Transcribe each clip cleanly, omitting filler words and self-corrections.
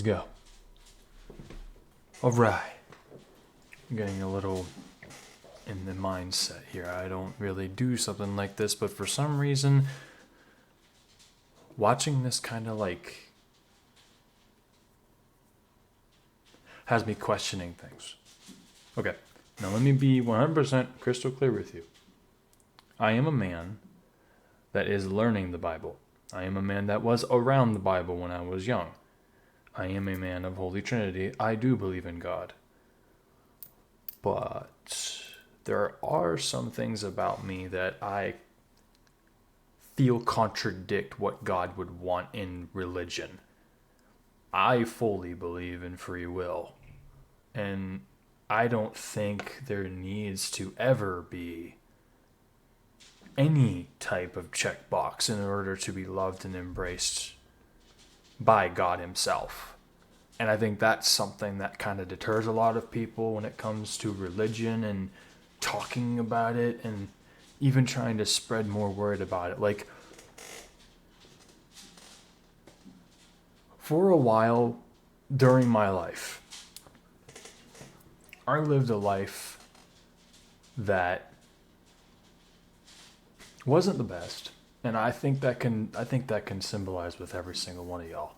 go. Alright. I'm getting a little in the mindset here. I don't really do something like this, but for some reason, watching this kind of like has me questioning things. Okay, now let me be 100% crystal clear with you. I am a man that is learning the Bible. I am a man that was around the Bible when I was young. I am a man of Holy Trinity. I do believe in God. But there are some things about me that I feel contradict what God would want in religion. I fully believe in free will. And I don't think there needs to ever be any type of checkbox in order to be loved and embraced by God himself. And I think that's something that kind of deters a lot of people when it comes to religion and talking about it and even trying to spread more word about it. Like, for a while during my life, I lived a life that wasn't the best, and I think that can symbolize with every single one of y'all.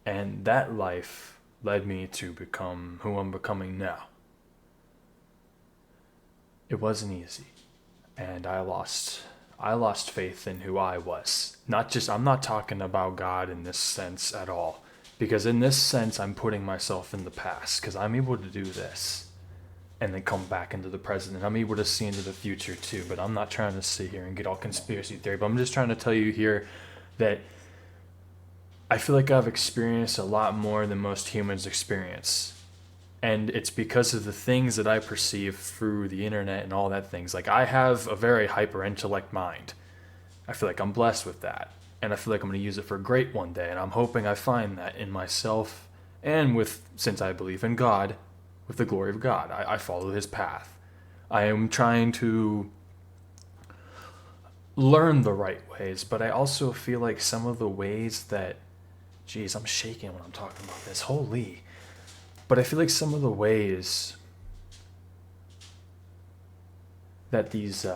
And that life led me to become who I'm becoming now. It wasn't easy, and I lost faith in who I was. I'm not talking about God in this sense at all, because in this sense I'm putting myself in the past, because I'm able to do this and then come back into the present, and I'm able to see into the future too. But I'm not trying to sit here and get all conspiracy theory, but I'm just trying to tell you here that I feel like I've experienced a lot more than most humans experience. And it's because of the things that I perceive through the internet and all that things. Like, I have a very hyper intellect mind. I feel like I'm blessed with that. And I feel like I'm going to use it for great one day. And I'm hoping I find that in myself and since I believe in God, with the glory of God. I follow his path. I am trying to learn the right ways, but I also feel like some of the ways that, geez, I'm shaking when I'm talking about this. Holy. But I feel like some of the ways that these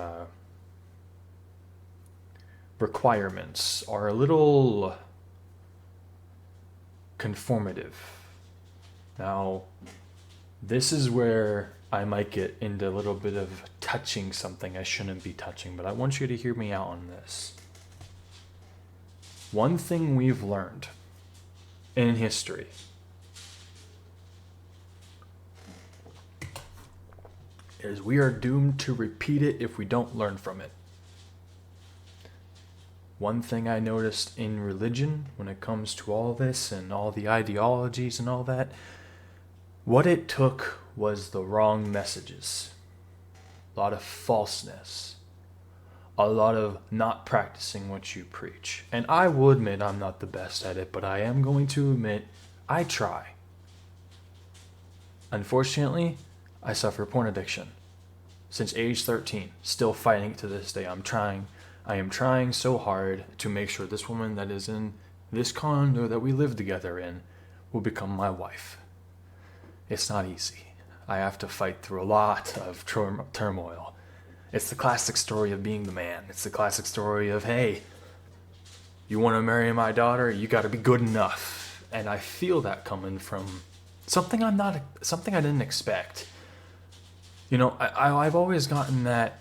requirements are a little conformative. Now, this is where I might get into a little bit of touching something I shouldn't be touching, but I want you to hear me out on this. One thing we've learned in history is we are doomed to repeat it if we don't learn from it. One thing I noticed in religion when it comes to all this and all the ideologies and all that, what it took was the wrong messages, a lot of falseness, a lot of not practicing what you preach. And I will admit I'm not the best at it, but I am going to admit I try. Unfortunately, I suffer porn addiction. Since age 13, still fighting to this day. I am trying so hard to make sure this woman that is in this condo that we live together in will become my wife. It's not easy. I have to fight through a lot of turmoil. It's the classic story of being the man. It's the classic story of, hey, you want to marry my daughter? You got to be good enough. And I feel that coming from something I didn't expect. You know, I've always gotten that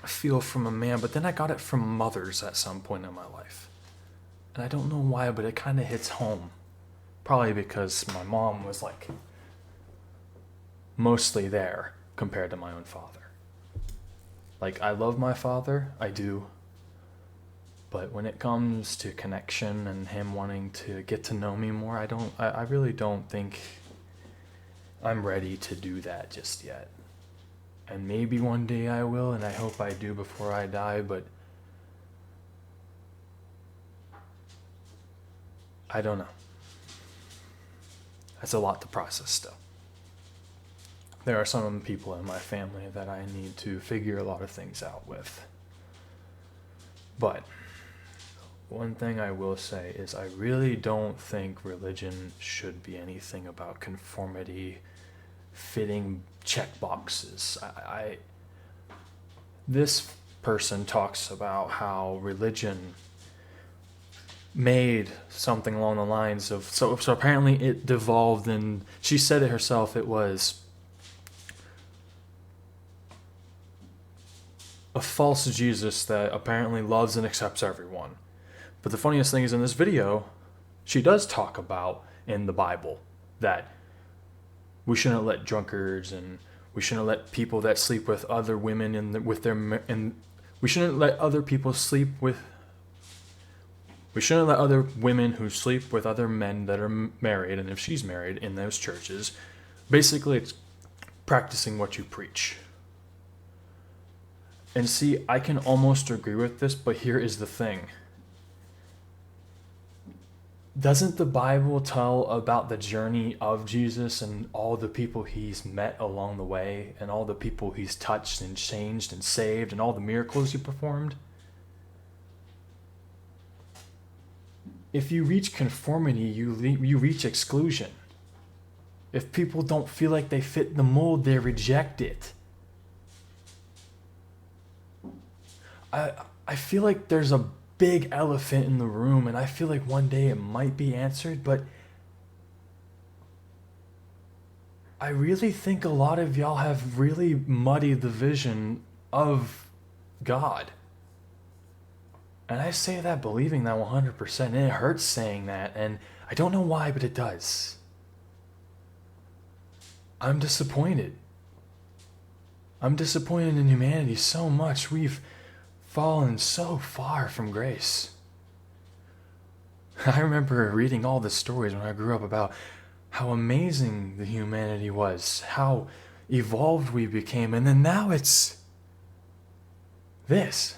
feel from a man, but then I got it from mothers at some point in my life. And I don't know why, but it kind of hits home. Probably because my mom was like mostly there compared to my own father. Like, I love my father, I do. But when it comes to connection and him wanting to get to know me more, I really don't think I'm ready to do that just yet. And maybe one day I will, and I hope I do before I die, but I don't know. That's a lot to process still. There are some people in my family that I need to figure a lot of things out with. But One thing I will say is I really don't think religion should be anything about conformity, fitting check boxes. This person talks about how religion made something along the lines of so apparently it devolved, and she said it herself, it was a false Jesus that apparently loves and accepts everyone. But the funniest thing is, in this video, she does talk about in the Bible that we shouldn't let drunkards and we shouldn't let people that sleep with other women we shouldn't let other people sleep with. We shouldn't let other women who sleep with other men that are married, and if she's married in those churches, basically it's practicing what you preach. And see, I can almost agree with this, but here is the thing. Doesn't the Bible tell about the journey of Jesus and all the people he's met along the way and all the people he's touched and changed and saved and all the miracles he performed? If you reach conformity, you reach exclusion. If people don't feel like they fit the mold, they reject it. I feel like there's a big elephant in the room, and I feel like one day it might be answered, but I really think a lot of y'all have really muddied the vision of God. And I say that believing that 100%, and it hurts saying that, and I don't know why, but it does. I'm disappointed. I'm disappointed in humanity so much. We've fallen so far from grace. I remember reading all the stories when I grew up about how amazing the humanity was, how evolved we became, and then now it's this.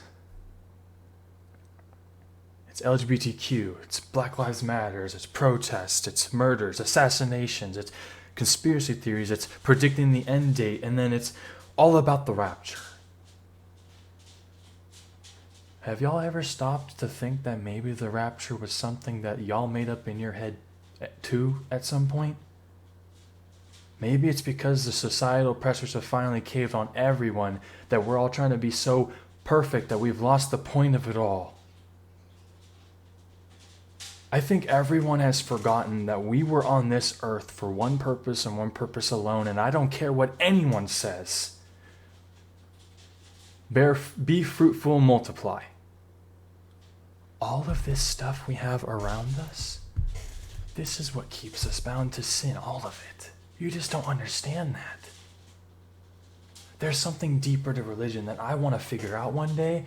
It's LGBTQ, it's Black Lives Matters, it's protests, it's murders, assassinations, it's conspiracy theories, it's predicting the end date, and then it's all about the rapture. Have y'all ever stopped to think that maybe the rapture was something that y'all made up in your head too at some point? Maybe it's because the societal pressures have finally caved on everyone that we're all trying to be so perfect that we've lost the point of it all. I think everyone has forgotten that we were on this earth for one purpose and one purpose alone, and I don't care what anyone says. Be fruitful, multiply. All of this stuff we have around us, this is what keeps us bound to sin, all of it. You just don't understand that. There's something deeper to religion that I want to figure out one day,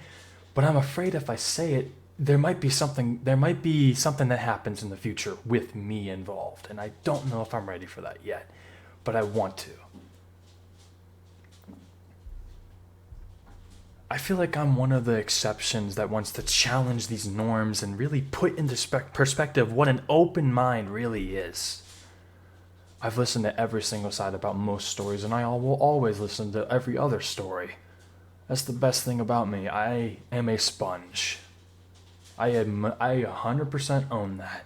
but I'm afraid if I say it, there might be something that happens in the future with me involved, and I don't know if I'm ready for that yet, but I want to. I feel like I'm one of the exceptions that wants to challenge these norms and really put into perspective what an open mind really is. I've listened to every single side about most stories, and I will always listen to every other story. That's the best thing about me. I am a sponge. I 100% own that.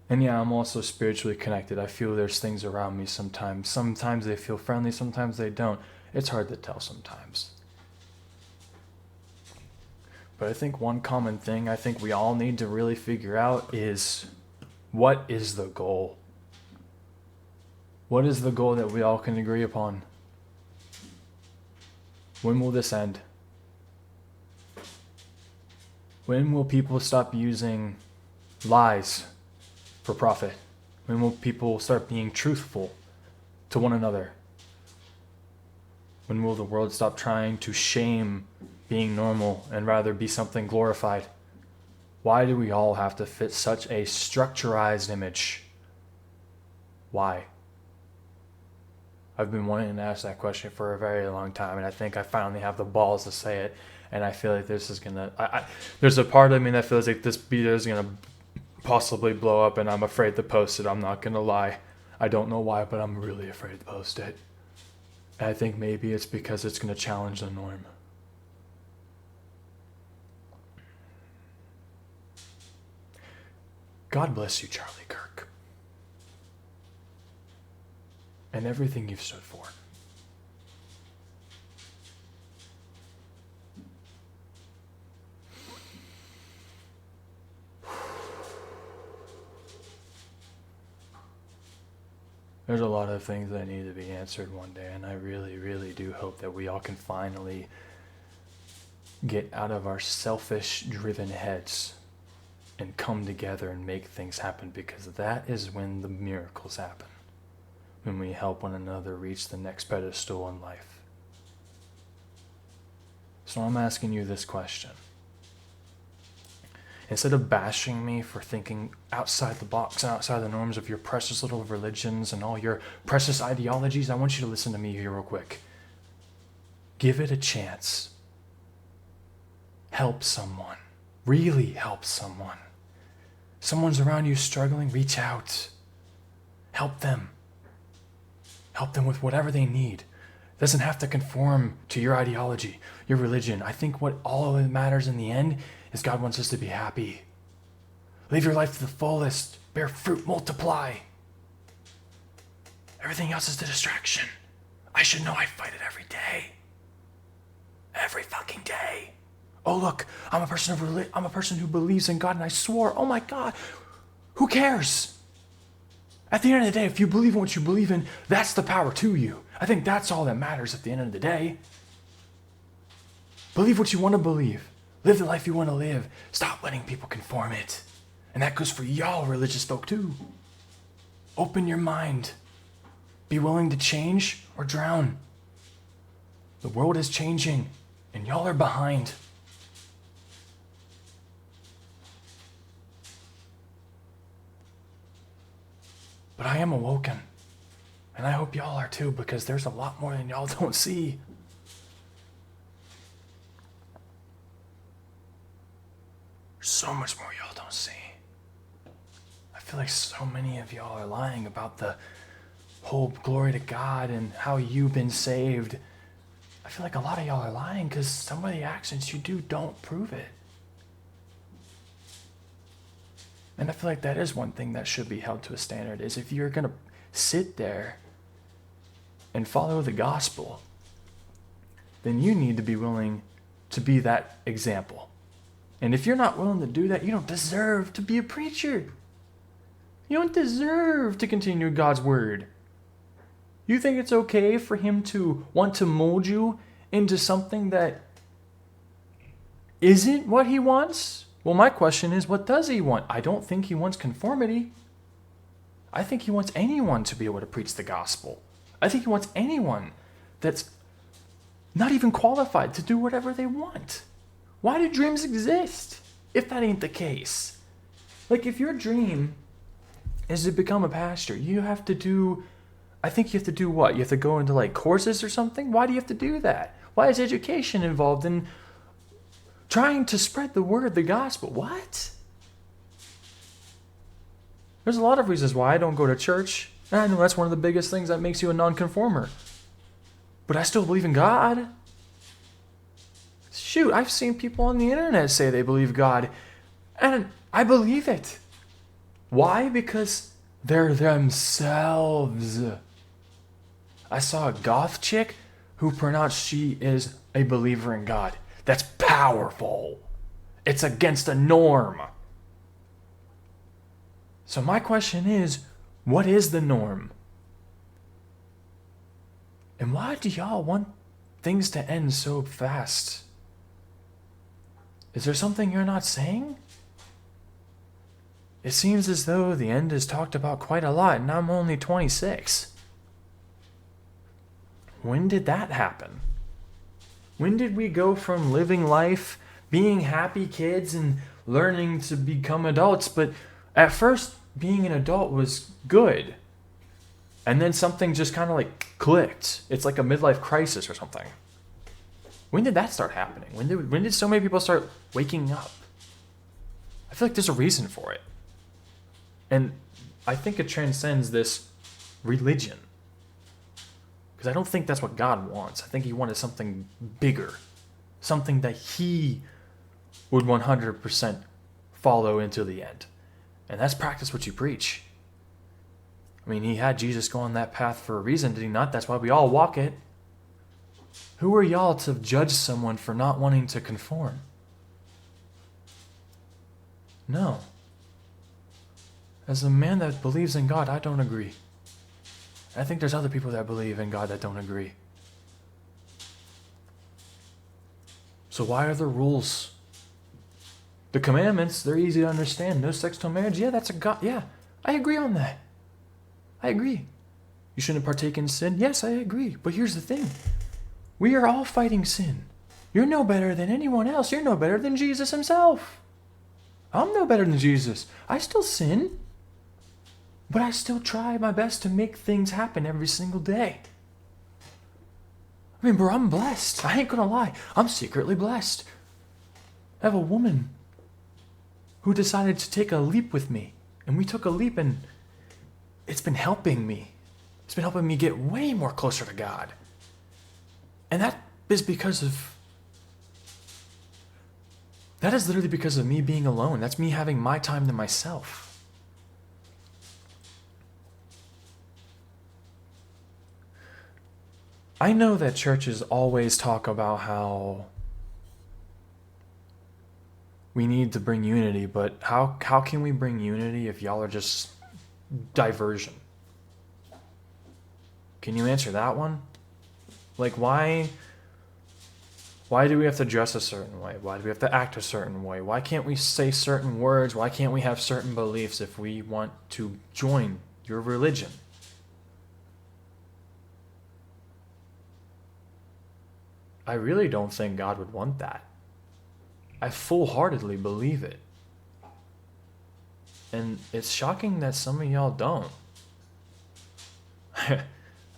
And yeah, I'm also spiritually connected. I feel there's things around me sometimes. Sometimes they feel friendly, sometimes they don't. It's hard to tell sometimes. But I think one common thing I think we all need to really figure out is, what is the goal? What is the goal that we all can agree upon? When will this end? When will people stop using lies for profit? When will people start being truthful to one another? When will the world stop trying to shame being normal and rather be something glorified? Why do we all have to fit such a structurized image? Why? I've been wanting to ask that question for a very long time, and I think I finally have the balls to say it. And I feel like this is gonna. There's a part of me that feels like this video is gonna possibly blow up, and I'm afraid to post it. I'm not gonna lie. I don't know why, but I'm really afraid to post it. And I think maybe it's because it's gonna challenge the norm. God bless you, Charlie Kirk, and everything you've stood for. There's a lot of things that need to be answered one day, and I really, really do hope that we all can finally get out of our selfish, driven heads and come together and make things happen, because that is when the miracles happen. When we help one another reach the next pedestal in life. So I'm asking you this question. Instead of bashing me for thinking outside the box, outside the norms of your precious little religions and all your precious ideologies, I want you to listen to me here real quick. Give it a chance. Help someone. Really help someone. Someone's around you struggling, reach out. Help them. Help them with whatever they need. It doesn't have to conform to your ideology, your religion. I think what all that matters in the end is God wants us to be happy. Live your life to the fullest. Bear fruit, multiply. Everything else is a distraction. I should know I fight it every day. Every fucking day. Oh look, I'm a person who believes in God, and I swore, oh my God, who cares? At the end of the day, if you believe in what you believe in, that's the power to you. I think that's all that matters at the end of the day. Believe what you want to believe. Live the life you want to live. Stop letting people conform it. And that goes for y'all religious folk too. Open your mind. Be willing to change or drown. The world is changing, and y'all are behind. But I am awoken. And I hope y'all are too, because there's a lot more than y'all don't see. There's so much more y'all don't see. I feel like so many of y'all are lying about the whole glory to God and how you've been saved. I feel like a lot of y'all are lying because some of the actions you do don't prove it. And I feel like that is one thing that should be held to a standard, is if you're going to sit there and follow the gospel, then you need to be willing to be that example. And if you're not willing to do that, you don't deserve to be a preacher. You don't deserve to continue God's word. You think it's okay for him to want to mold you into something that isn't what he wants? Well, my question is, what does he want? I don't think he wants conformity. I think he wants anyone to be able to preach the gospel. I think he wants anyone that's not even qualified to do whatever they want. Why do dreams exist if that ain't the case? Like, if your dream is to become a pastor, you have to do, I think you have to do what? You have to go into like courses or something? Why do you have to do that? Why is education involved in trying to spread the word, the gospel? What? There's a lot of reasons why I don't go to church. And I know that's one of the biggest things that makes you a nonconformer. But I still believe in God. Shoot, I've seen people on the internet say they believe God, and I believe it. Why? Because they're themselves. I saw a goth chick who pronounced she is a believer in God. That's powerful. It's against the norm. So my question is, what is the norm? And why do y'all want things to end so fast? Is there something you're not saying? It seems as though the end is talked about quite a lot, and I'm only 26. When did that happen? When did we go from living life, being happy kids, and learning to become adults? But at first, being an adult was good. And then something just kind of like clicked. It's like a midlife crisis or something. When did that start happening? When did so many people start waking up? I feel like there's a reason for it. And I think it transcends this religion. Because I don't think that's what God wants. I think he wanted something bigger. Something that he would 100% follow into the end. And that's practice what you preach. I mean, he had Jesus go on that path for a reason, did he not? That's why we all walk it. Who are y'all to judge someone for not wanting to conform? No. As a man that believes in God, I don't agree. I think there's other people that believe in God that don't agree. So why are there rules? The commandments, they're easy to understand. No sex till marriage, yeah, that's a God. Yeah, I agree on that. I agree. You shouldn't partake in sin? Yes, I agree. But here's the thing. We are all fighting sin. You're no better than anyone else. You're no better than Jesus himself. I'm no better than Jesus. I still sin. But I still try my best to make things happen every single day. I mean, bro, I'm blessed. I ain't gonna lie. I'm secretly blessed. I have a woman who decided to take a leap with me. And we took a leap, and it's been helping me. It's been helping me get way more closer to God. And that is literally because of me being alone. That's me having my time to myself. I know that churches always talk about how we need to bring unity, but how can we bring unity if y'all are just diversion? Can you answer that one? Like, why do we have to dress a certain way? Why do we have to act a certain way? Why can't we say certain words? Why can't we have certain beliefs if we want to join your religion? I really don't think God would want that. I full-heartedly believe it. And it's shocking that some of y'all don't.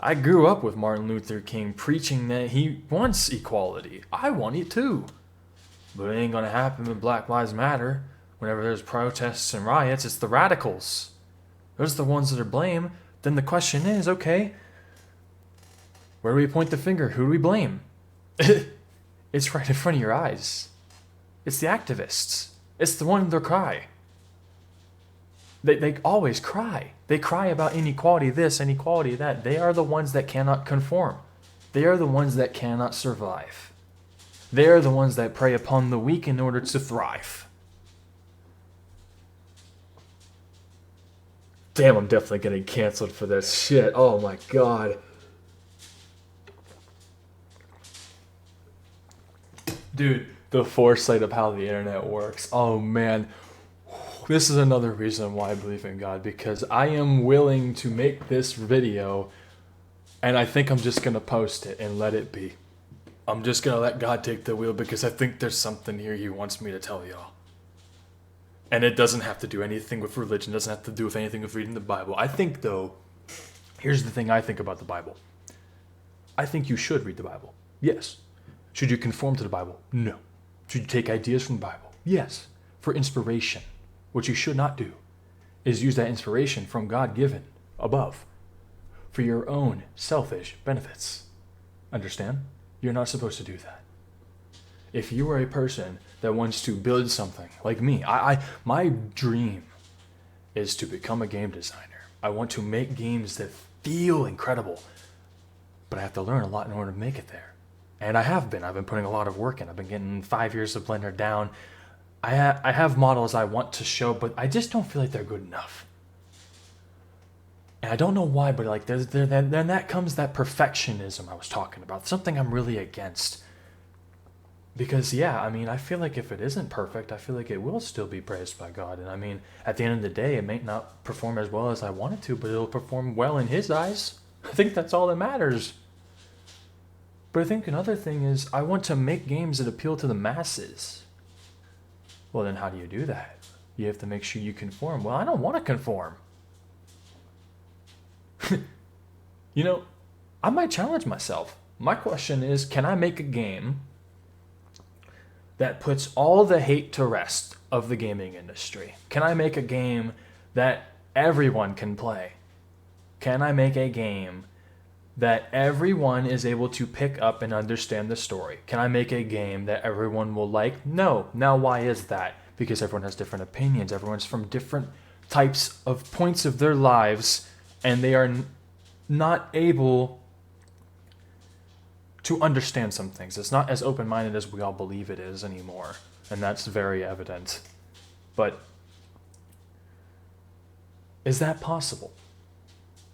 I grew up with Martin Luther King preaching that he wants equality. I want it too. But it ain't gonna happen with Black Lives Matter. Whenever there's protests and riots, it's the radicals. Those are the ones that are blamed. Then the question is, okay, where do we point the finger? Who do we blame? It's right in front of your eyes. It's the activists. It's the ones that cry. They always cry. They cry about inequality this, inequality that. They are the ones that cannot conform. They are the ones that cannot survive. They are the ones that prey upon the weak in order to thrive. Damn, I'm definitely getting canceled for this shit. Oh my god. Dude, the foresight of how the internet works. Oh man. This is another reason why I believe in God, because I am willing to make this video and I think I'm just going to post it and let it be. I'm just going to let God take the wheel because I think there's something here he wants me to tell y'all. And it doesn't have to do anything with religion, doesn't have to do with anything with reading the Bible. I think though, here's the thing I think about the Bible. I think you should read the Bible. Yes. Should you conform to the Bible? No. Should you take ideas from the Bible? Yes. For inspiration. What you should not do is use that inspiration from God given above for your own selfish benefits. Understand? You're not supposed to do that. If you are a person that wants to build something like me, my dream is to become a game designer. I want to make games that feel incredible, but I have to learn a lot in order to make it there. And I have been. I've been putting a lot of work in. I've been getting 5 years of Blender down. I have models I want to show, but I just don't feel like they're good enough. And I don't know why, but like then that comes that perfectionism I was talking about. Something I'm really against. Because yeah, I mean, I feel like if it isn't perfect, I feel like it will still be praised by God. And I mean, at the end of the day, it may not perform as well as I want it to, but it'll perform well in his eyes. I think that's all that matters. But I think another thing is I want to make games that appeal to the masses. Well, then how do you do that? You have to make sure you conform. Well, I don't want to conform. You know, I might challenge myself. My question is, can I make a game that puts all the hate to rest of the gaming industry? Can I make a game that everyone can play? Can I make a game that everyone is able to pick up and understand the story? Can I make a game that everyone will like? No. Now, why is that? Because everyone has different opinions. Everyone's from different types of points of their lives, and they are not able to understand some things. It's not as open-minded as we all believe it is anymore, and that's very evident. But is that possible?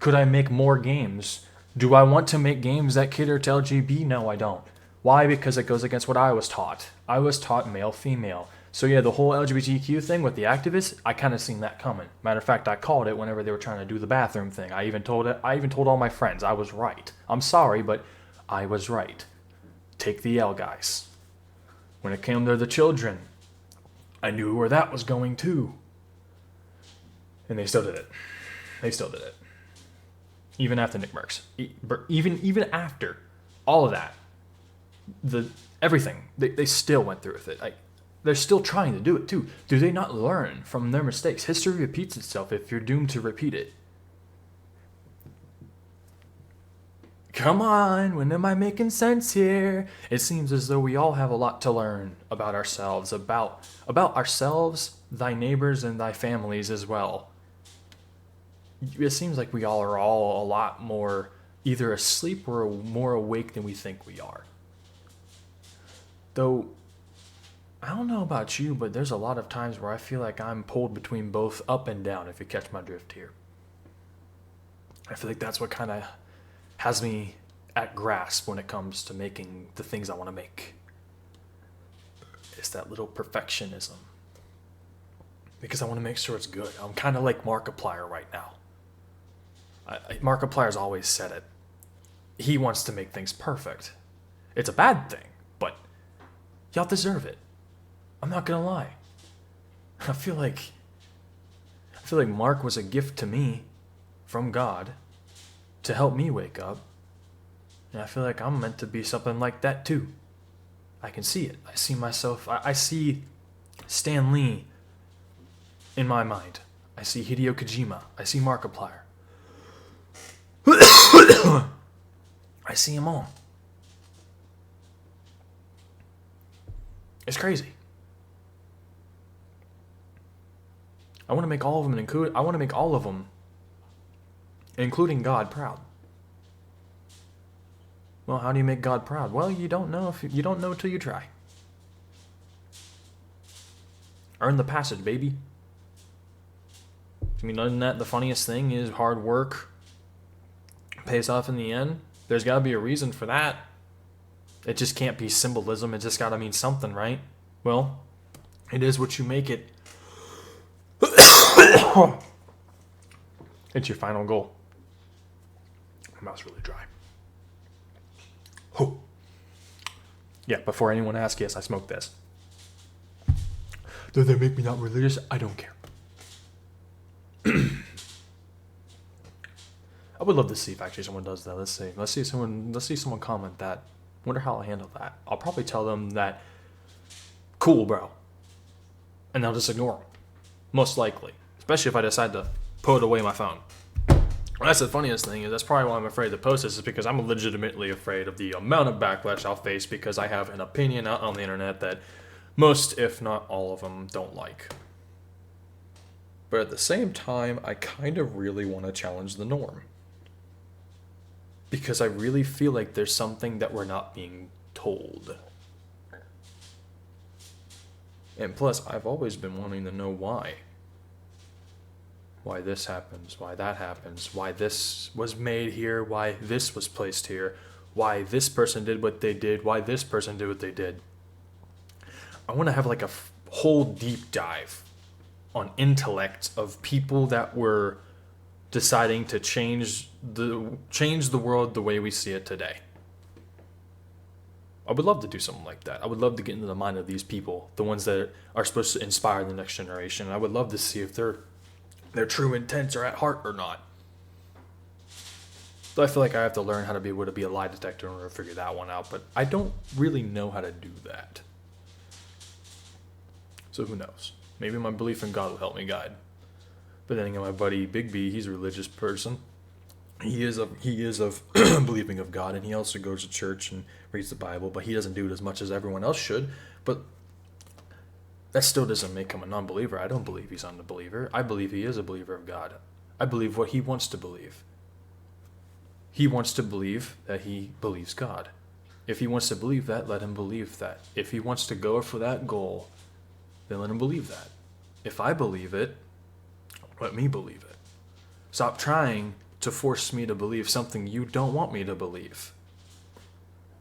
Could I make more games? Do I want to make games that cater to LGB? No, I don't. Why? Because it goes against what I was taught. I was taught male-female. So yeah, the whole LGBTQ thing with the activists, I kind of seen that coming. Matter of fact, I called it whenever they were trying to do the bathroom thing. I even told all my friends I was right. I'm sorry, but I was right. Take the L, guys. When it came to the children, I knew where that was going too. And they still did it. They still did it. Even after Nick Merckx. Even after all of that. Everything. They still went through with it. They're still trying to do it too. Do they not learn from their mistakes? History repeats itself if you're doomed to repeat it. Come on, when am I making sense here? It seems as though we all have a lot to learn about ourselves, about ourselves, thy neighbors, and thy families as well. It seems like we all are a lot more either asleep or more awake than we think we are. Though, I don't know about you, but there's a lot of times where I feel like I'm pulled between both up and down, if you catch my drift here. I feel like that's what kind of has me at grasp when it comes to making the things I want to make. It's that little perfectionism. Because I want to make sure it's good. I'm kind of like Markiplier right now. Markiplier's always said it. He wants to make things perfect. It's a bad thing, but y'all deserve it. I'm not gonna lie. I feel like Mark was a gift to me from God to help me wake up. And I feel like I'm meant to be something like that too. I can see it. I see myself. I see Stan Lee in my mind. I see Hideo Kojima. I see Markiplier. I see them all. It's crazy. I want to make all of them including God, proud. Well, how do you make God proud? Well, you don't know you don't know till you try. Earn the passage, baby. I mean, isn't that the funniest thing is hard work pays off in the end? There's got to be a reason for that. It just can't be symbolism. It just got to mean something, right? Well, it is what you make it. It's your final goal. My mouth's really dry. Oh. Yeah, before anyone asks, yes, I smoke this. Does that make me not religious? I don't care. I would love to see if actually someone does that. Let's see someone comment that. Wonder how I'll handle that. I'll probably tell them that, cool, bro. And they'll just ignore them. Most likely. Especially if I decide to put away my phone. Well, that's the funniest thing, is that's probably why I'm afraid to post this, is because I'm legitimately afraid of the amount of backlash I'll face because I have an opinion out on the internet that most, if not all of them, don't like. But at the same time, I kind of really want to challenge the norm. Because I really feel like there's something that we're not being told. And plus, I've always been wanting to know why. Why this happens, why that happens, why this was made here, why this was placed here, why this person did what they did, why this person did what they did. I want to have like a whole deep dive on intellect of people that were deciding to change the world the way we see it today. I would love to do something like that. I would love to get into the mind of these people, the ones that are supposed to inspire the next generation. I would love to see if their true intents are at heart or not. So I feel like I have to learn how to be able to be a lie detector in order to figure that one out, but I don't really know how to do that. So who knows? Maybe my belief in God will help me guide. But then again, my buddy Big B, he's a religious person. He is of believing of God, and he also goes to church and reads the Bible, but he doesn't do it as much as everyone else should. But That still doesn't make him a non-believer. I don't believe he's a unbeliever. I believe he is a believer of God. I believe what he wants to believe. He wants to believe that he believes God. If he wants to believe that, let him believe that. If he wants to go for that goal, then let him believe that. If I believe it, let me believe it. Stop trying to force me to believe something you don't want me to believe.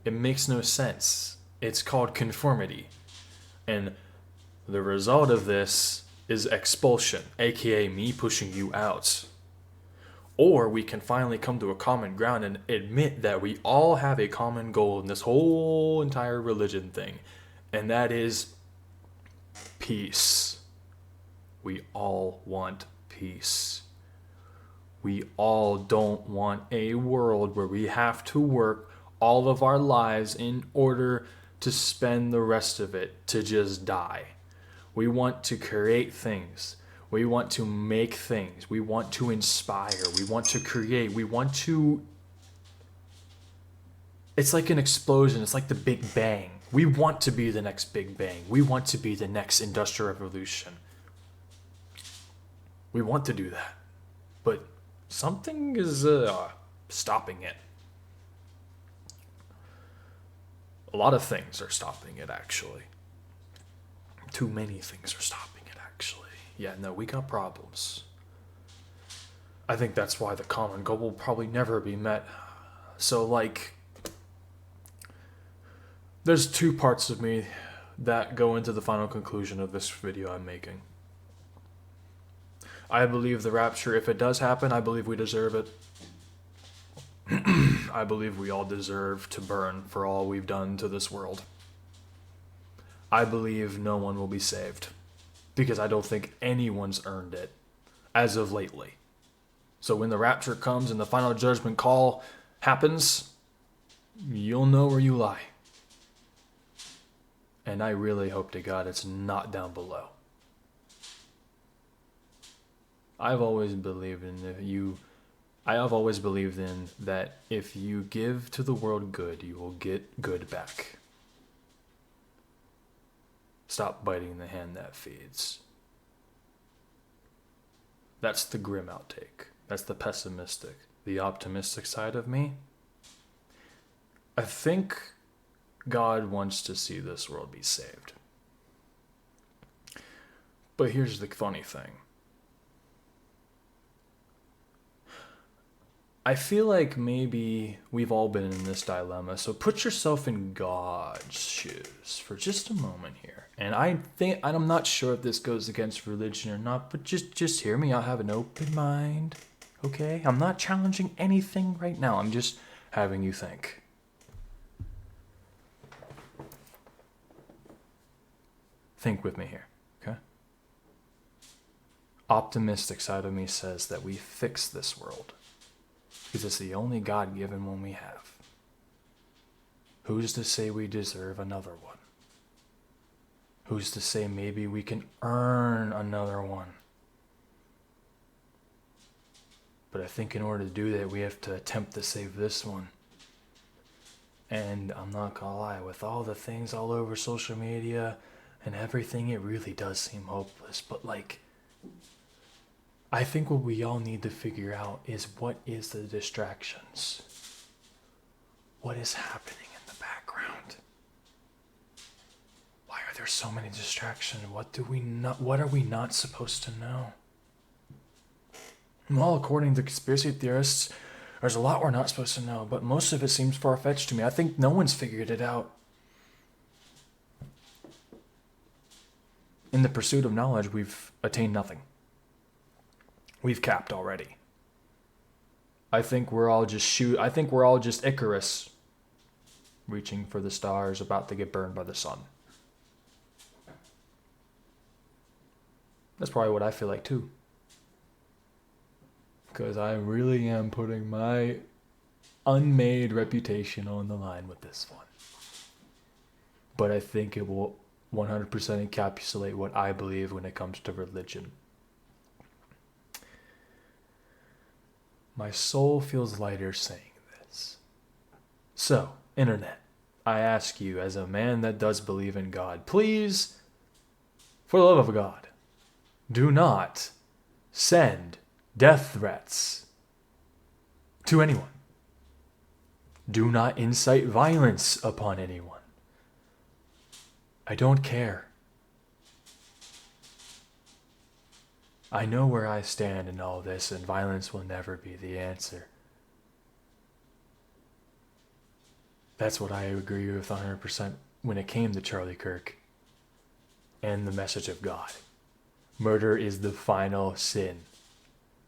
It makes no sense. It's called conformity. And the result of this is expulsion, aka me pushing you out. Or we can finally come to a common ground and admit that we all have a common goal in this whole entire religion thing, and that is peace. We all want peace. We all don't want a world where we have to work all of our lives in order to spend the rest of it to just die. We want to create things. We want to make things. We want to inspire. We want to create. We want to... It's like an explosion. It's like the Big Bang. We want to be the next Big Bang. We want to be the next Industrial Revolution. We want to do that. But something is stopping it. A lot of things are stopping it, actually. Too many things are stopping it, actually. Yeah, no, we got problems. I think that's why the common goal will probably never be met. So, there's two parts of me that go into the final conclusion of this video I'm making. I believe the rapture, if it does happen, I believe we deserve it. I believe we all deserve to burn for all we've done to this world. I believe no one will be saved, because I don't think anyone's earned it, as of lately. So when the rapture comes and the final judgment call happens, you'll know where you lie. And I really hope to God it's not down below. I've always believed in that if you give to the world good, you will get good back. Stop biting the hand that feeds. That's the grim outtake. That's the pessimistic. The optimistic side of me, I think God wants to see this world be saved. But here's the funny thing. I feel like maybe we've all been in this dilemma, so put yourself in God's shoes for just a moment here. And I'm not sure if this goes against religion or not, but just hear me out, have an open mind, okay? I'm not challenging anything right now, I'm just having you think. Think with me here, okay? Optimistic side of me says that we fix this world, because it's the only God-given one we have. Who's to say we deserve another one? Who's to say maybe we can earn another one? But I think in order to do that, we have to attempt to save this one. And I'm not gonna lie, with all the things all over social media and everything, it really does seem hopeless. But I think what we all need to figure out is what is the distractions? What is happening in the background? Why are there so many distractions? What are we not supposed to know? Well, according to conspiracy theorists, there's a lot we're not supposed to know, but most of it seems far-fetched to me. I think no one's figured it out. In the pursuit of knowledge, we've attained nothing. We've capped already. I think we're all just Icarus, reaching for the stars, about to get burned by the sun. That's probably what I feel like too. Because I really am putting my unmade reputation on the line with this one. But I think it will 100% encapsulate what I believe when it comes to religion. My soul feels lighter saying this. So, Internet, I ask you, as a man that does believe in God, please For the love of God, do not send death threats to anyone. Do not incite violence upon anyone. I don't care. I know where I stand in all this, and violence will never be the answer. That's what I agree with 100% when it came to Charlie Kirk and the message of God. Murder is the final sin.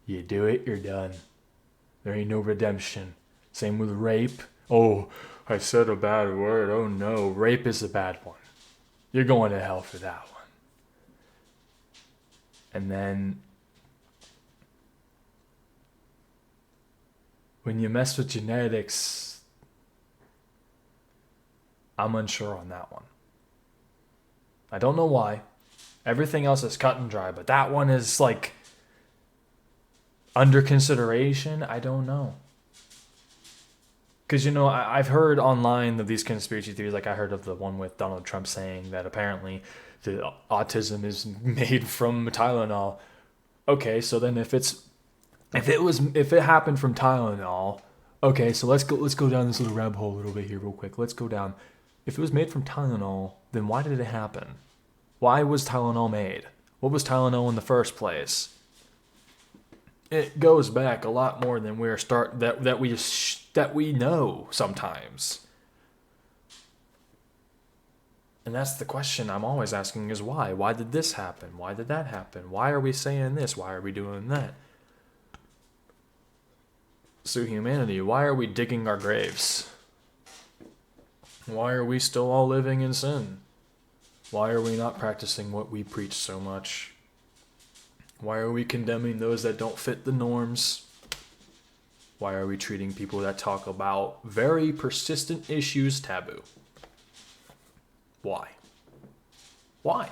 You do it, you're done. There ain't no redemption. Same with rape. Oh, I said a bad word. Oh no, rape is a bad one. You're going to hell for that one. And then when you mess with genetics, I'm unsure on that one. I don't know why. Everything else is cut and dry, but that one is like under consideration. I don't know. Because, I've heard online of these conspiracy theories. Like I heard of the one with Donald Trump saying that apparently the autism is made from Tylenol. Okay, so then if it happened from Tylenol, okay, so let's go down this little rabbit hole a little bit here real quick. Let's go down. If it was made from Tylenol, then why did it happen? Why was Tylenol made? What was Tylenol in the first place? It goes back a lot more than that we know sometimes. And that's the question I'm always asking is why? Why did this happen? Why did that happen? Why are we saying this? Why are we doing that? So humanity, why are we digging our graves? Why are we still all living in sin? Why are we not practicing what we preach so much? Why are we condemning those that don't fit the norms? Why are we treating people that talk about very persistent issues taboo? Why? Why?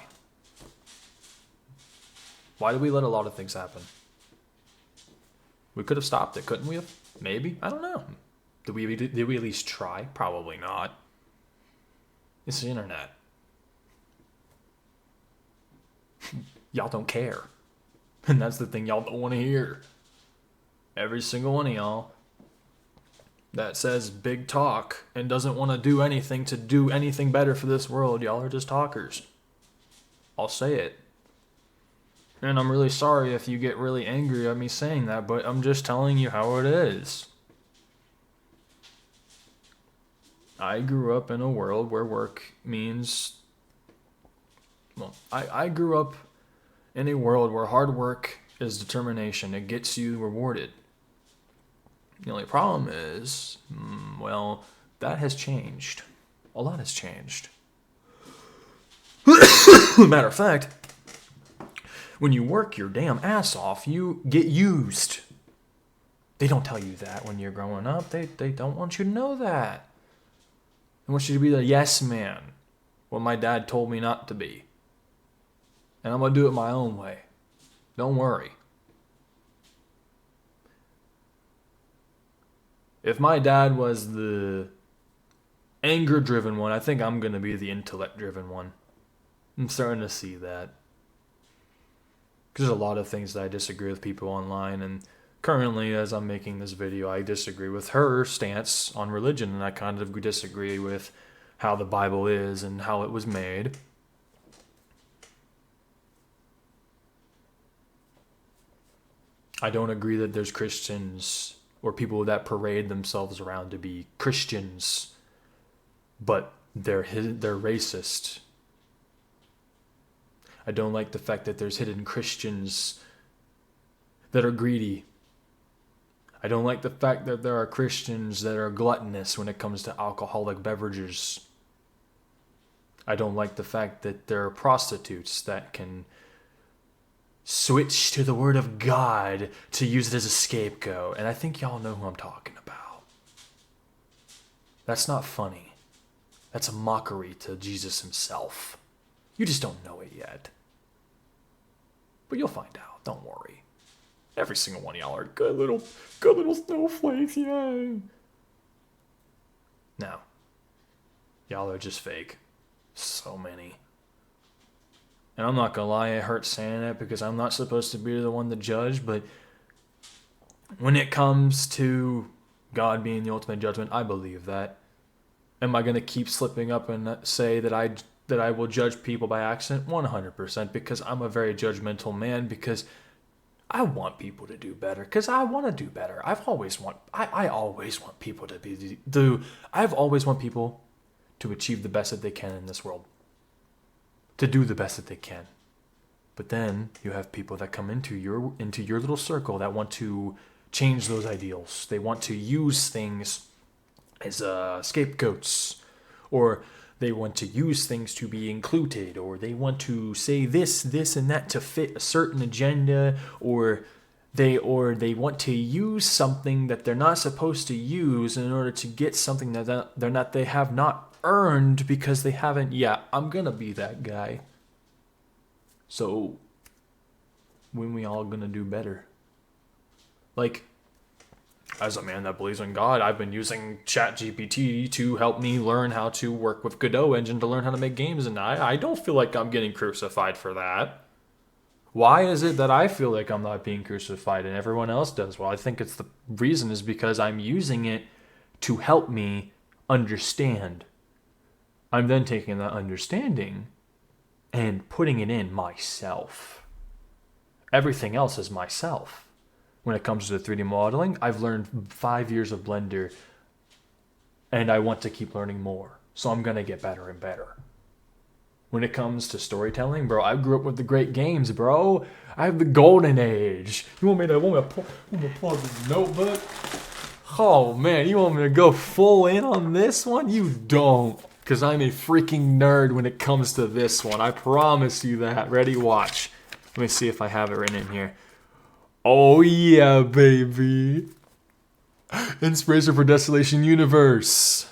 Why do we let a lot of things happen? We could have stopped it, couldn't we have? Maybe. I don't know. Did we at least try? Probably not. It's the internet. Y'all don't care. And that's the thing y'all don't want to hear. Every single one of y'all that says big talk and doesn't want to do anything better for this world, y'all are just talkers. I'll say it. And I'm really sorry if you get really angry at me saying that, but I'm just telling you how it is. I grew up in a world where work means... I grew up in a world where hard work is determination. It gets you rewarded. The only problem is, that has changed. A lot has changed. Matter of fact, when you work your damn ass off, you get used. They don't tell you that when you're growing up. They don't want you to know that. They want you to be the yes man. What my dad told me not to be. And I'm going to do it my own way. Don't worry. If my dad was the anger-driven one, I think I'm going to be the intellect-driven one. I'm starting to see that. There's a lot of things that I disagree with people online, and currently, as I'm making this video, I disagree with her stance on religion, and I kind of disagree with how the Bible is and how it was made. I don't agree that there's Christians or people that parade themselves around to be Christians, but they're racist. I don't like the fact that there's hidden Christians that are greedy. I don't like the fact that there are Christians that are gluttonous when it comes to alcoholic beverages. I don't like the fact that there are prostitutes that can switch to the word of God to use it as a scapegoat. And I think y'all know who I'm talking about. That's not funny. That's a mockery to Jesus himself. You just don't know it yet. But you'll find out. Don't worry. Every single one of y'all are good little snowflakes. Yay. No. Y'all are just fake. So many. And I'm not gonna lie, it hurts saying it because I'm not supposed to be the one to judge, but when it comes to God being the ultimate judgment, I believe that. Am I gonna keep slipping up and say that I will judge people by accident? 100%, because I'm a very judgmental man, because I want people to do better, because I want to do better. I always want people to I've always want people to achieve the best that they can in this world, to do the best that they can. But then you have people that come into your little circle that want to change those ideals. They want to use things as scapegoats, or they want to use things to be included, or they want to say this, and that to fit a certain agenda, or they want to use something that they're not supposed to use in order to get something that they have not earned because they haven't. Yeah, I'm gonna be that guy. So when we all gonna do better? Like, as a man that believes in God, I've been using ChatGPT to help me learn how to work with Godot engine to learn how to make games, and I don't feel like I'm getting crucified for that. Why is it that I feel like I'm not being crucified and everyone else does? Well, I think it's the reason is because I'm using it to help me understand. I'm then taking that understanding and putting it in myself. Everything else is myself. When it comes to 3D modeling, I've learned 5 years of Blender, and I want to keep learning more. So I'm going to get better and better. When it comes to storytelling, bro, I grew up with the great games, bro. I have the golden age. You want me to pull up this notebook? Oh, man, you want me to go full in on this one? You don't. Because I'm a freaking nerd when it comes to this one. I promise you that. Ready? Watch. Let me see if I have it written in here. Oh yeah, baby. Inspiration for Desolation Universe.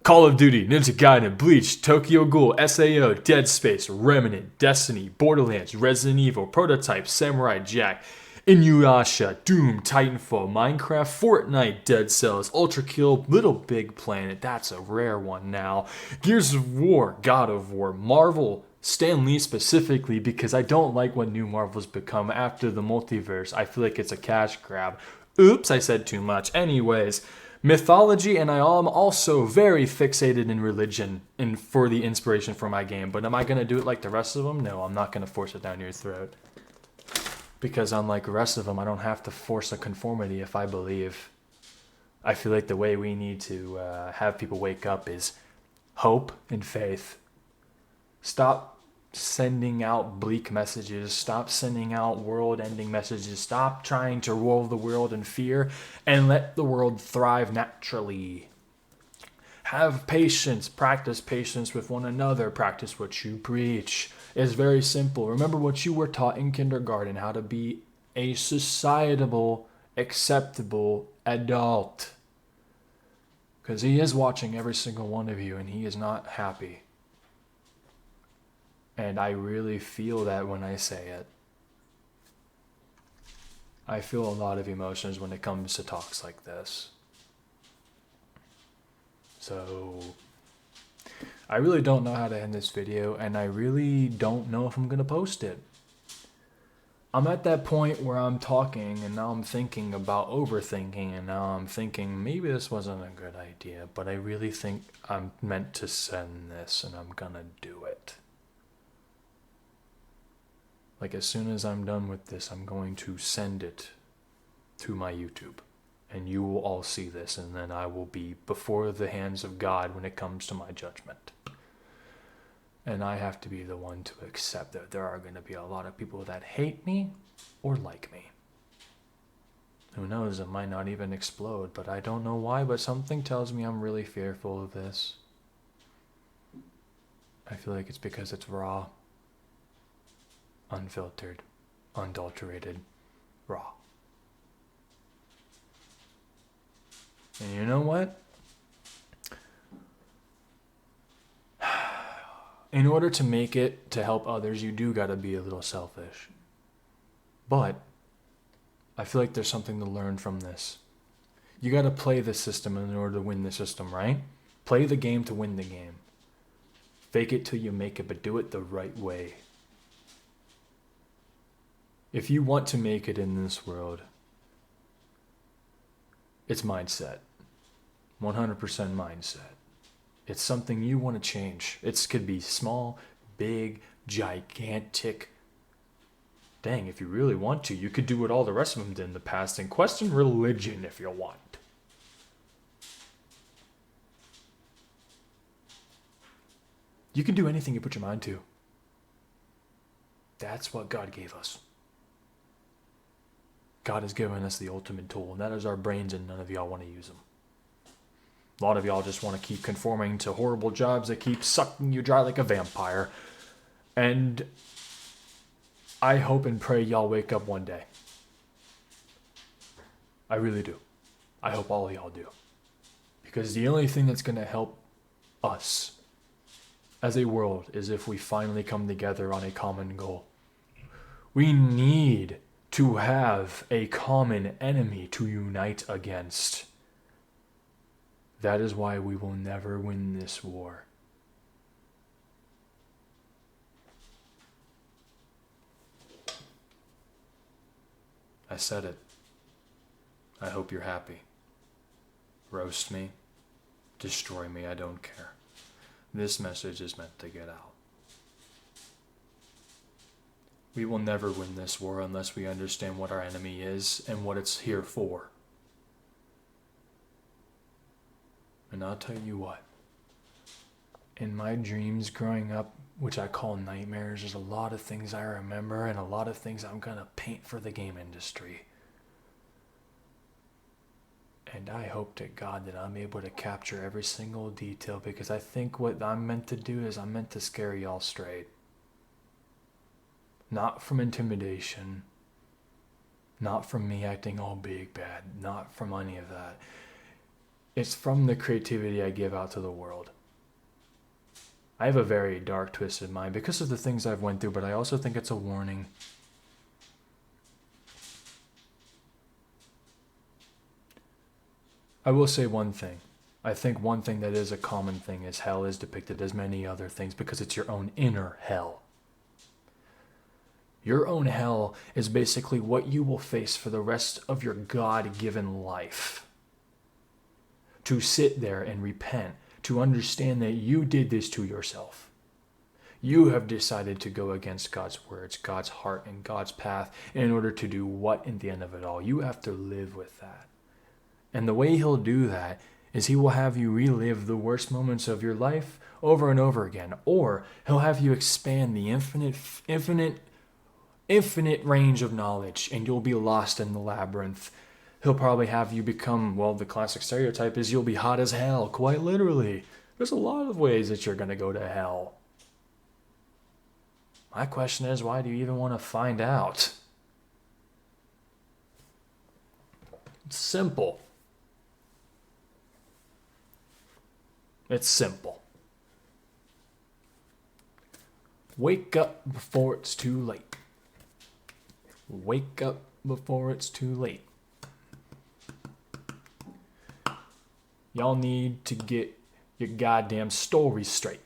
Call of Duty, Ninja Gaiden, Bleach, Tokyo Ghoul, SAO, Dead Space, Remnant, Destiny, Borderlands, Resident Evil, Prototype, Samurai Jack, Inuyasha, Doom, Titanfall, Minecraft, Fortnite, Dead Cells, Ultra Kill, Little Big Planet, that's a rare one now, Gears of War, God of War, Marvel, Stan Lee specifically, because I don't like what new Marvels become after the multiverse. I feel like it's a cash grab. Oops, I said too much. Anyways, mythology, and I am also very fixated in religion and for the inspiration for my game. But am I going to do it like the rest of them? No, I'm not going to force it down your throat. Because unlike the rest of them, I don't have to force a conformity if I believe. I feel like the way we need to have people wake up is hope and faith. Stop sending out bleak messages. Stop sending out world-ending messages. Stop trying to rule the world in fear and let the world thrive naturally. Have patience. Practice patience with one another. Practice what you preach. It's very simple. Remember what you were taught in kindergarten, how to be a societable, acceptable adult. Because he is watching every single one of you and he is not happy. And I really feel that when I say it. I feel a lot of emotions when it comes to talks like this. So, I really don't know how to end this video, and I really don't know if I'm going to post it. I'm at that point where I'm talking, and now I'm thinking about overthinking, and now I'm thinking maybe this wasn't a good idea, but I really think I'm meant to send this, and I'm going to do it. Like, as soon as I'm done with this, I'm going to send it to my YouTube. And you will all see this, and then I will be before the hands of God when it comes to my judgment. And I have to be the one to accept that there are going to be a lot of people that hate me or like me. Who knows, it might not even explode, but I don't know why, but something tells me I'm really fearful of this. I feel like it's because it's raw. Unfiltered, unadulterated, raw. And you know what? In order to make it to help others, you do gotta be a little selfish. But I feel like there's something to learn from this. You gotta play the system in order to win the system, right? Play the game to win the game. Fake it till you make it, but do it the right way. If you want to make it in this world, it's mindset. 100% mindset. It's something you want to change. It could be small, big, gigantic. Dang, if you really want to, you could do what all the rest of them did in the past and question religion if you want. You can do anything you put your mind to. That's what God gave us. God has given us the ultimate tool, and that is our brains, and none of y'all want to use them. A lot of y'all just want to keep conforming to horrible jobs that keep sucking you dry like a vampire. And I hope and pray y'all wake up one day. I really do. I hope all of y'all do. Because the only thing that's going to help us as a world is if we finally come together on a common goal. We need to have a common enemy to unite against. That is why we will never win this war. I said it. I hope you're happy. Roast me, destroy me, I don't care. This message is meant to get out. We will never win this war unless we understand what our enemy is and what it's here for. And I'll tell you what, in my dreams growing up, which I call nightmares, there's a lot of things I remember and a lot of things I'm going to paint for the game industry. And I hope to God that I'm able to capture every single detail, because I think what I'm meant to do is I'm meant to scare y'all straight. Not from intimidation, not from me acting all big bad, not from any of that. It's from the creativity I give out to the world. I have a very dark, twisted mind because of the things I've went through, but I also think it's a warning. I will say one thing. I think one thing that is a common thing is hell is depicted as many other things because it's your own inner hell. Your own hell is basically what you will face for the rest of your God-given life. To sit there and repent, to understand that you did this to yourself. You have decided to go against God's words, God's heart, and God's path in order to do what in the end of it all? You have to live with that. And the way he'll do that is he will have you relive the worst moments of your life over and over again. Or he'll have you expand the infinite range of knowledge, and you'll be lost in the labyrinth. He'll probably have you become, well, the classic stereotype is you'll be hot as hell, quite literally. There's a lot of ways that you're going to go to hell. My question is, why do you even want to find out? It's simple. It's simple. Wake up before it's too late. Wake up before it's too late. Y'all need to get your goddamn stories straight.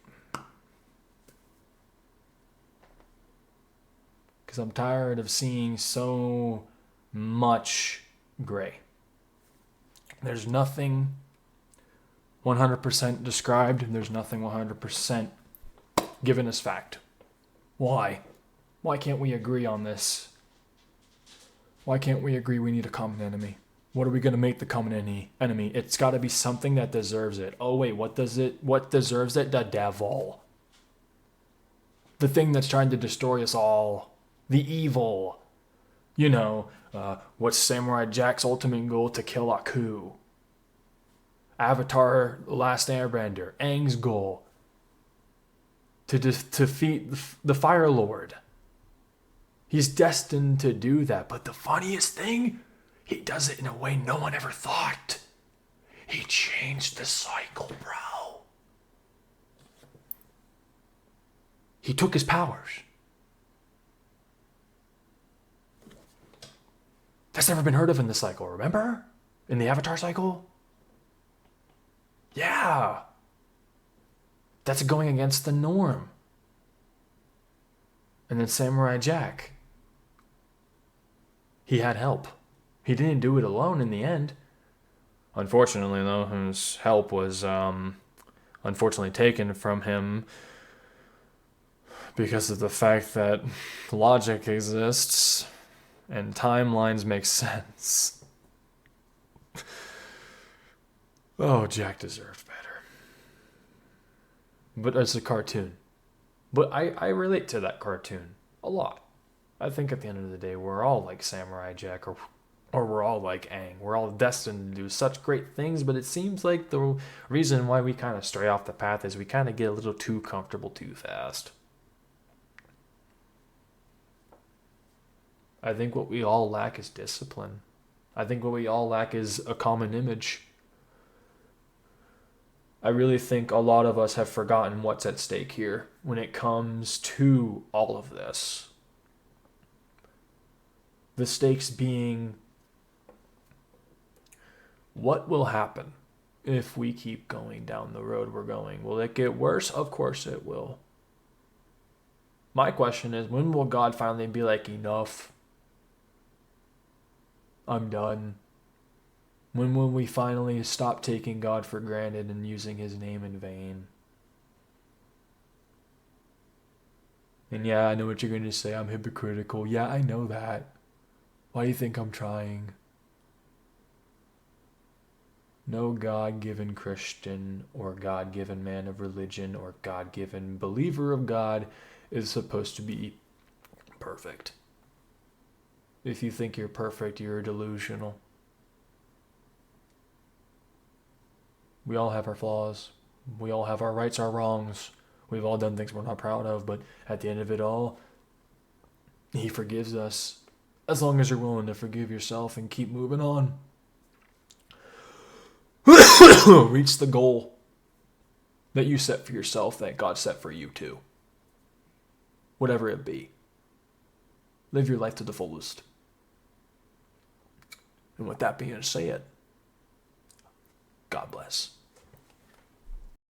Because I'm tired of seeing so much gray. There's nothing 100% described, and there's nothing 100% given as fact. Why? Why can't we agree on this? Why can't we agree we need a common enemy? What are we going to make the common enemy? It's got to be something that deserves it. Oh wait, what deserves it? The devil. The thing that's trying to destroy us all. The evil. You know, what's Samurai Jack's ultimate goal? To kill Aku. Avatar: The Last Airbender, Aang's goal. To defeat the Fire Lord. He's destined to do that. But the funniest thing, he does it in a way no one ever thought. He changed the cycle, bro. He took his powers. That's never been heard of in the cycle, remember? In the Avatar cycle? Yeah. That's going against the norm. And then Samurai Jack. He had help. He didn't do it alone in the end. Unfortunately, though, his help was unfortunately taken from him because of the fact that logic exists and timelines make sense. Oh, Jack deserved better. But it's a cartoon. But I relate to that cartoon a lot. I think at the end of the day, we're all like Samurai Jack, or we're all like Aang. We're all destined to do such great things, but it seems like the reason why we kind of stray off the path is we kind of get a little too comfortable too fast. I think what we all lack is discipline. I think what we all lack is a common image. I really think a lot of us have forgotten what's at stake here when it comes to all of this. The stakes being, what will happen if we keep going down the road we're going? Will it get worse? Of course it will. My question is, when will God finally be like, enough? I'm done. When will we finally stop taking God for granted and using his name in vain? And yeah, I know what you're going to say. I'm hypocritical. Yeah, I know that. Why do you think I'm trying? No God-given Christian or God-given man of religion or God-given believer of God is supposed to be perfect. If you think you're perfect, you're delusional. We all have our flaws. We all have our rights, our wrongs. We've all done things we're not proud of, but at the end of it all, he forgives us. As long as you're willing to forgive yourself and keep moving on. Reach the goal that you set for yourself, that God set for you too. Whatever it be. Live your life to the fullest. And with that being said, God bless.